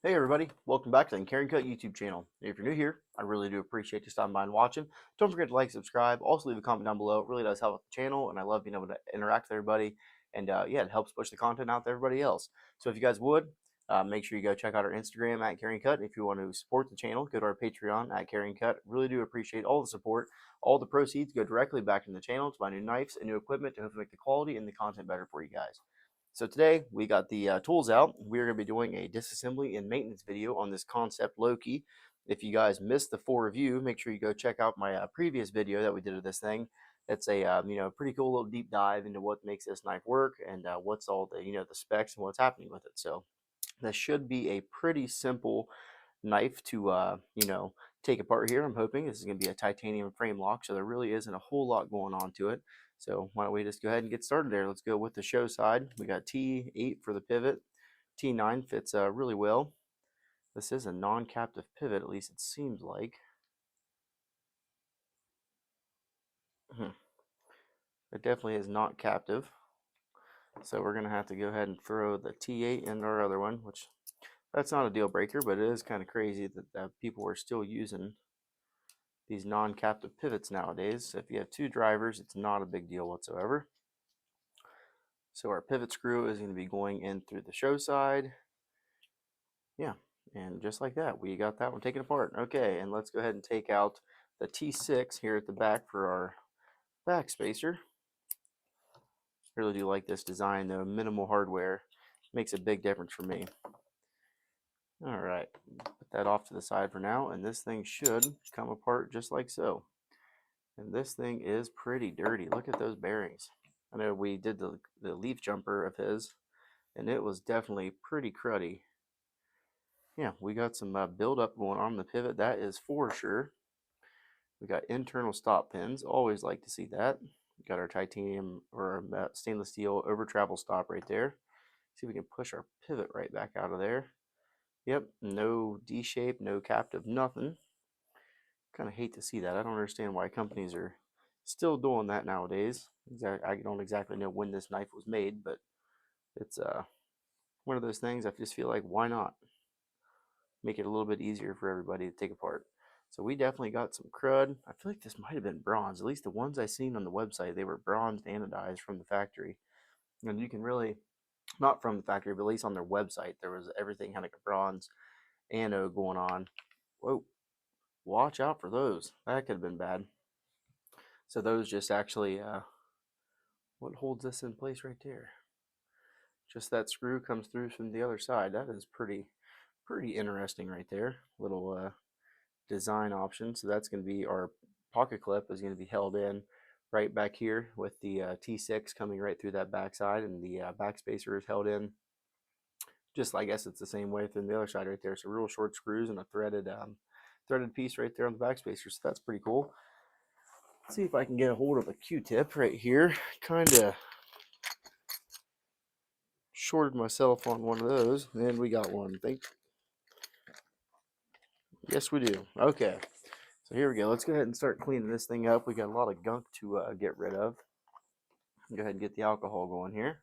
Hey everybody, welcome back to the Carryandcut YouTube channel. If you're new here, I really do appreciate you stopping by and watching. Don't forget to like, subscribe, also leave a comment down below. It really does help with the channel, and I love being able to interact with everybody. And yeah, it helps push the content out to everybody else. So if you guys would, make sure you go check out our Instagram at Carryandcut. If you want to support the channel, go to our Patreon at Carryandcut. Really do appreciate all the support. All the proceeds go directly back into the channel to buy new knives and new equipment to hopefully make the quality and the content better for you guys. So today we got the tools out. We're going to be doing a disassembly and maintenance video on this Kansept Loki. If you guys missed the full review, make sure you go check out my previous video that we did of this thing. It's a pretty cool little deep dive into what makes this knife work and what's all the the specs and what's happening with it. So this should be a pretty simple knife to take apart here. I'm hoping this is going to be a titanium frame lock, so there really isn't a whole lot going on to it. So why don't we just go ahead and get started there. Let's go with the show side. We got T8 for the pivot. T9 fits really well. This is a non-captive pivot, at least it seems like. It definitely is not captive. So we're going to have to go ahead and throw the T8 in our other one, which that's not a deal breaker, but it is kind of crazy that people are still using these non-captive pivots nowadays. So if you have two drivers, it's not a big deal whatsoever. So our pivot screw is going to be going in through the show side. Yeah, and just like that, we got that one taken apart. Okay, and let's go ahead and take out the T6 here at the back for our back spacer. Really do like this design though. Minimal hardware makes a big difference for me. All right, put that off to the side for now, and this thing should come apart just like so. And this thing is pretty dirty. Look at those bearings. I know we did the leaf jumper of his, and it was definitely pretty cruddy. Yeah, we got some buildup going on the pivot, that is for sure. We got internal stop pins. Always like to see that. We got our titanium or stainless steel over travel stop right there. See if we can push our pivot right back out of there. Yep, no D shape, no captive, nothing. Kind of hate to see that. I don't understand why companies are still doing that nowadays. I don't exactly know when this knife was made, but it's one of those things I just feel like, why not make it a little bit easier for everybody to take apart. So we definitely got some crud. I feel like this might have been bronze. At least the ones I seen on the website, they were bronzed anodized from the factory. And you can really, not from the factory, but at least on their website, there was everything had like a bronze anode going on. Whoa, watch out for those. That could have been bad. So those just actually, what holds this in place right there? Just that screw comes through from the other side. That is pretty interesting right there. Little design option. So that's going to be our pocket clip is going to be held in right back here with the T6 coming right through that backside, and the back spacer is held in just, I guess it's the same way from the other side right there. So real short screws and a threaded piece right there on the back spacer. So that's pretty cool. Let's see if I can get a hold of a Q-tip right here. Kind of shorted myself on one of those, and we got one. Yes, we do. Okay. So here we go. Let's go ahead and start cleaning this thing up. We got a lot of gunk to get rid of. Go ahead and get the alcohol going here.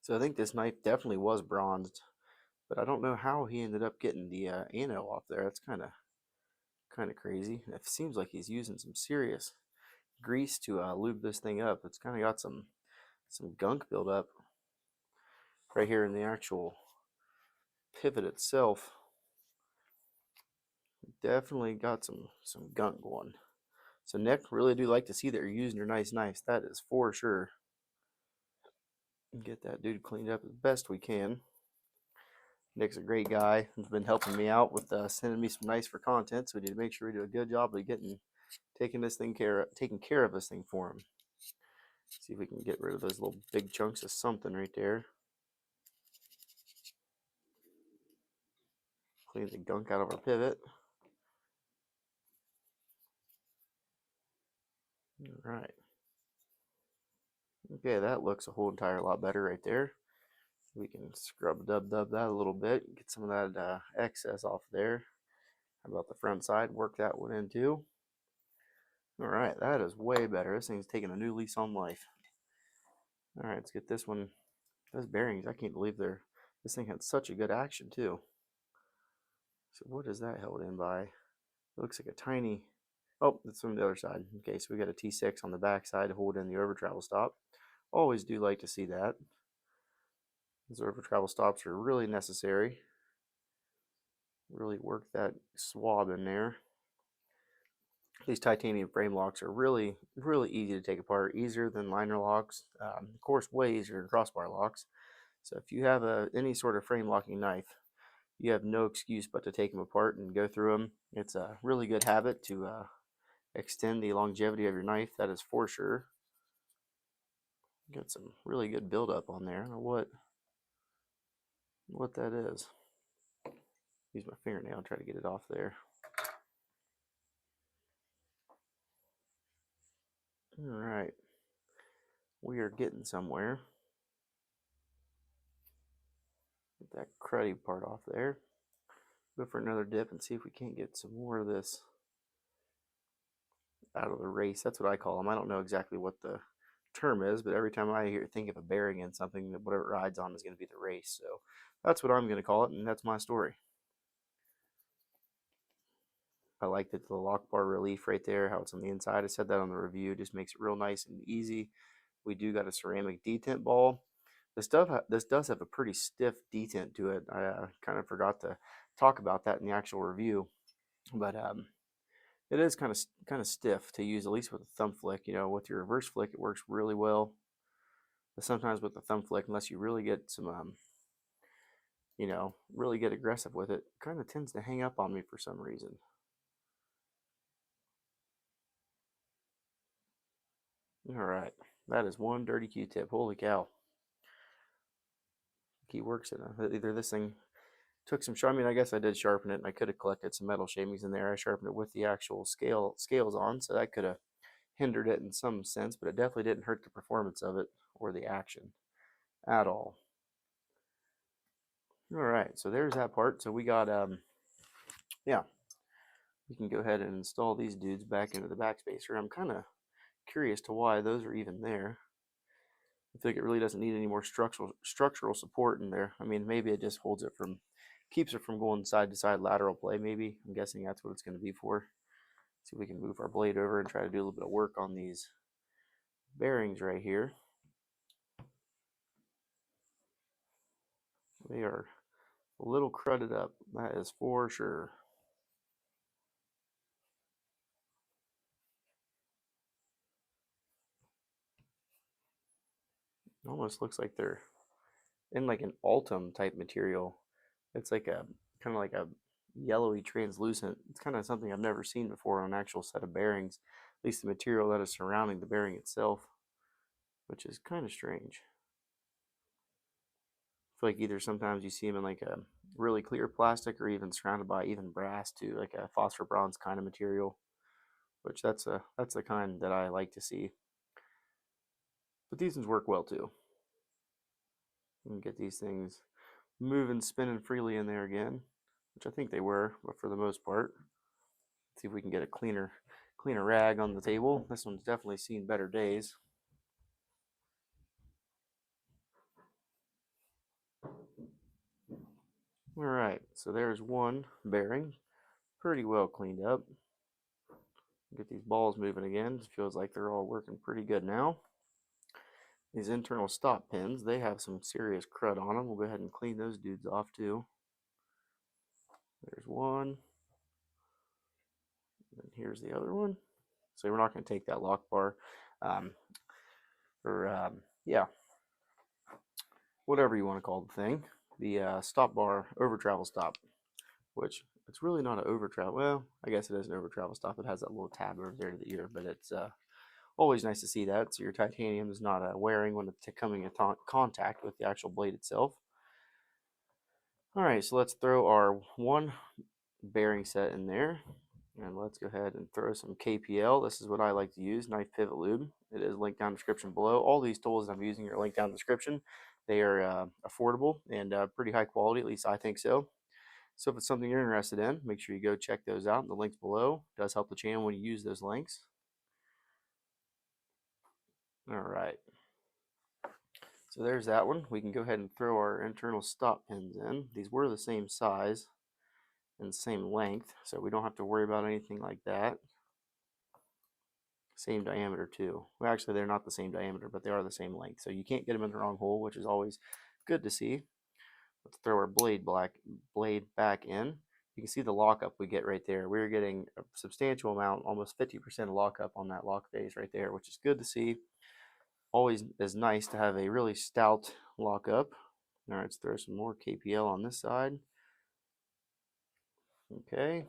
So I think this knife definitely was bronzed, but I don't know how he ended up getting the anode off there. That's kind of crazy. It seems like he's using some serious grease to lube this thing up. It's kind of got some gunk buildup right here in the actual pivot itself. Definitely got some gunk going. So Nick, really do like to see that you're using your nice knives. That is for sure. Get that dude cleaned up as best we can. Nick's a great guy. He's been helping me out with sending me some knives for content. So we need to make sure we do a good job of taking care of this thing for him. See if we can get rid of those little big chunks of something right there. Clean the gunk out of our pivot. All right. Okay, that looks a whole entire lot better right there. We can scrub dub that a little bit, get some of that excess off there. How about the front side? Work that one in too. All right, that is way better. This thing's taking a new lease on life. All right, let's get this one. Those bearings, I can't believe they're This thing had such a good action too. So what is that held in by? It looks like a tiny, oh, it's from the other side. Okay, so we got a T6 on the back side to hold in the over travel stop. Always do like to see that. Those over travel stops are really necessary. Really work that swab in there. These titanium frame locks are really easy to take apart, easier than liner locks. Of course, way easier than crossbar locks. So if you have any sort of frame locking knife, you have no excuse but to take them apart and go through them. It's a really good habit to extend the longevity of your knife, that is for sure. Got some really good buildup on there. I don't know what that is. Use my fingernail and try to get it off there. All right, we are getting somewhere. Get that cruddy part off there. Go for another dip and see if we can't get some more of this out of the race. That's what I call them. I don't know exactly what the term is, but every time I think of a bearing in something, that whatever it rides on is going to be the race. So that's what I'm going to call it, and that's my story. I like the lock bar relief right there, how it's on the inside. I said that on the review, just makes it real nice and easy. We do got a ceramic detent ball. This does have a pretty stiff detent to it. I kind of forgot to talk about that in the actual review, but it is kind of stiff to use, at least with a thumb flick. You know, with your reverse flick, it works really well. But sometimes with the thumb flick, unless you really get some, you know, really get aggressive with it, kind of tends to hang up on me for some reason. All right, that is one dirty Q-tip. Holy cow! He works it. Either this thing took some. I mean, I guess I did sharpen it, and I could have collected some metal shavings in there. I sharpened it with the actual scales on, so that could have hindered it in some sense, but it definitely didn't hurt the performance of it or the action at all. All right, so there's that part. So we got yeah, we can go ahead and install these dudes back into the backspacer. I'm kind of curious to why those are even there. I think it really doesn't need any more structural support in there. I mean, maybe it just holds it from, keeps it from going side to side lateral play. Maybe, I'm guessing that's what it's going to be for. See if we can move our blade over and try to do a little bit of work on these bearings right here. They are a little crudded up, that is for sure. It almost looks like they're in like an Altum type material. It's like a kind of like a yellowy translucent. It's kind of something I've never seen before on an actual set of bearings, at least the material that is surrounding the bearing itself, which is kind of strange. I feel like either sometimes you see them in like a really clear plastic or even surrounded by even brass too, like a phosphor bronze kind of material, which that's the kind that I like to see. But these ones work well too. You can get these things moving, spinning freely in there again, which I think they were, but for the most part. Let's see if we can get a cleaner rag on the table. This one's definitely seen better days. All right, so there's one bearing, pretty well cleaned up. Get these balls moving again. It feels like they're all working pretty good now. These internal stop pins, they have some serious crud on them. We'll go ahead and clean those dudes off too. There's one. And here's the other one. So we're not going to take that lock bar, yeah, whatever you want to call the thing. The stop bar over travel stop, which it's really not an over travel. Well, I guess it is an over travel stop. It has that little tab over there to the ear, but it's always nice to see that. So your titanium is not wearing when it's coming in contact with the actual blade itself. All right, so let's throw our one bearing set in there. And let's go ahead and throw some KPL. This is what I like to use, knife pivot lube. It is linked down in the description below. All these tools that I'm using are linked down in the description. They are affordable and pretty high quality, at least I think so. So if it's something you're interested in, make sure you go check those out. The links below does help the channel when you use those links. All right. So there's that one. We can go ahead and throw our internal stop pins in. These were the same size and same length, so we don't have to worry about anything like that. Same diameter too. Well, actually, they're not the same diameter, but they are the same length. So you can't get them in the wrong hole, which is always good to see. Let's throw our blade back in. You can see the lockup we get right there. We're getting a substantial amount, almost 50% lockup on that lock face right there, which is good to see. Always is nice to have a really stout lockup. All right, let's throw some more KPL on this side. Okay.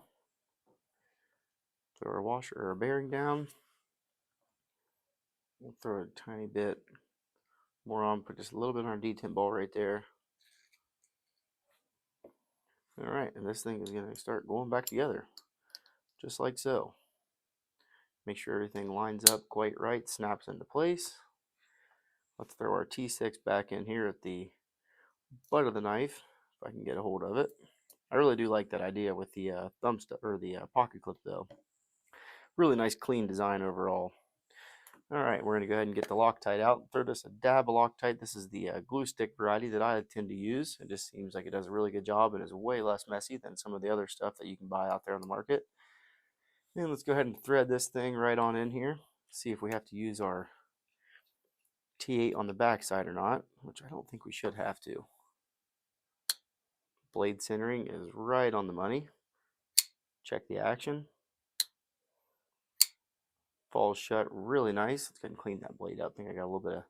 Throw our washer or our bearing down. We'll throw a tiny bit more on, put just a little bit on our detent ball right there. All right, and this thing is going to start going back together, just like so. Make sure everything lines up quite right, snaps into place. Let's throw our T6 back in here at the butt of the knife, if I can get a hold of it. I really do like that idea with the thumb stuff or the pocket clip though. Really nice, clean design overall. All right, we're going to go ahead and get the Locktite out. Throw just a dab of Locktite. This is the glue stick variety that I tend to use. It just seems like it does a really good job and is way less messy than some of the other stuff that you can buy out there on the market. And let's go ahead and thread this thing right on in here. See if we have to use our T8 on the back side or not, which I don't think we should have to. Blade centering is right on the money. Check the action. Falls shut really nice. Let's go ahead and clean that blade up. I think I got a little bit of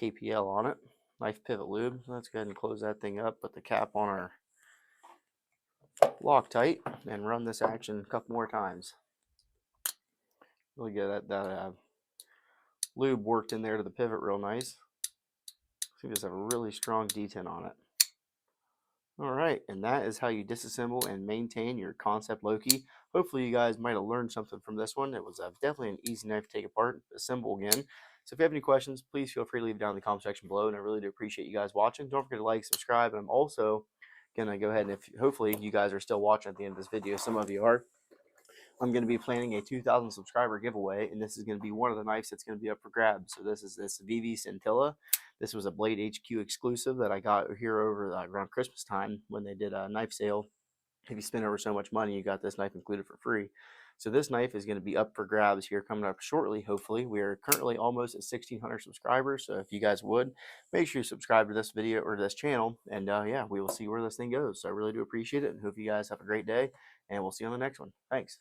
KPL on it. Knife pivot lube. Let's go ahead and close that thing up. Put the cap on our Locktite and run this action a couple more times. Really get that lube worked in there to the pivot real nice. So you just have a really strong detent on it. All right, and that is how you disassemble and maintain your Kansept Loki. Hopefully you guys might have learned something from this one. It was definitely an easy knife to take apart, assemble again. So if you have any questions, please feel free to leave it down in the comment section below, and I really do appreciate you guys watching. Don't forget to like, subscribe, and I'm also going to go ahead and hopefully you guys are still watching at the end of this video. Some of you are. I'm going to be planning a 2,000 subscriber giveaway, and this is going to be one of the knives that's going to be up for grabs. So this is this Civivi Scintilla. This was a Blade HQ exclusive that I got here over around Christmas time when they did a knife sale. If you spend over so much money, you got this knife included for free. So this knife is going to be up for grabs here coming up shortly, hopefully. We are currently almost at 1,600 subscribers, so if you guys would, make sure you subscribe to this video or to this channel, and yeah, we will see where this thing goes. So I really do appreciate it, and hope you guys have a great day, and we'll see you on the next one. Thanks.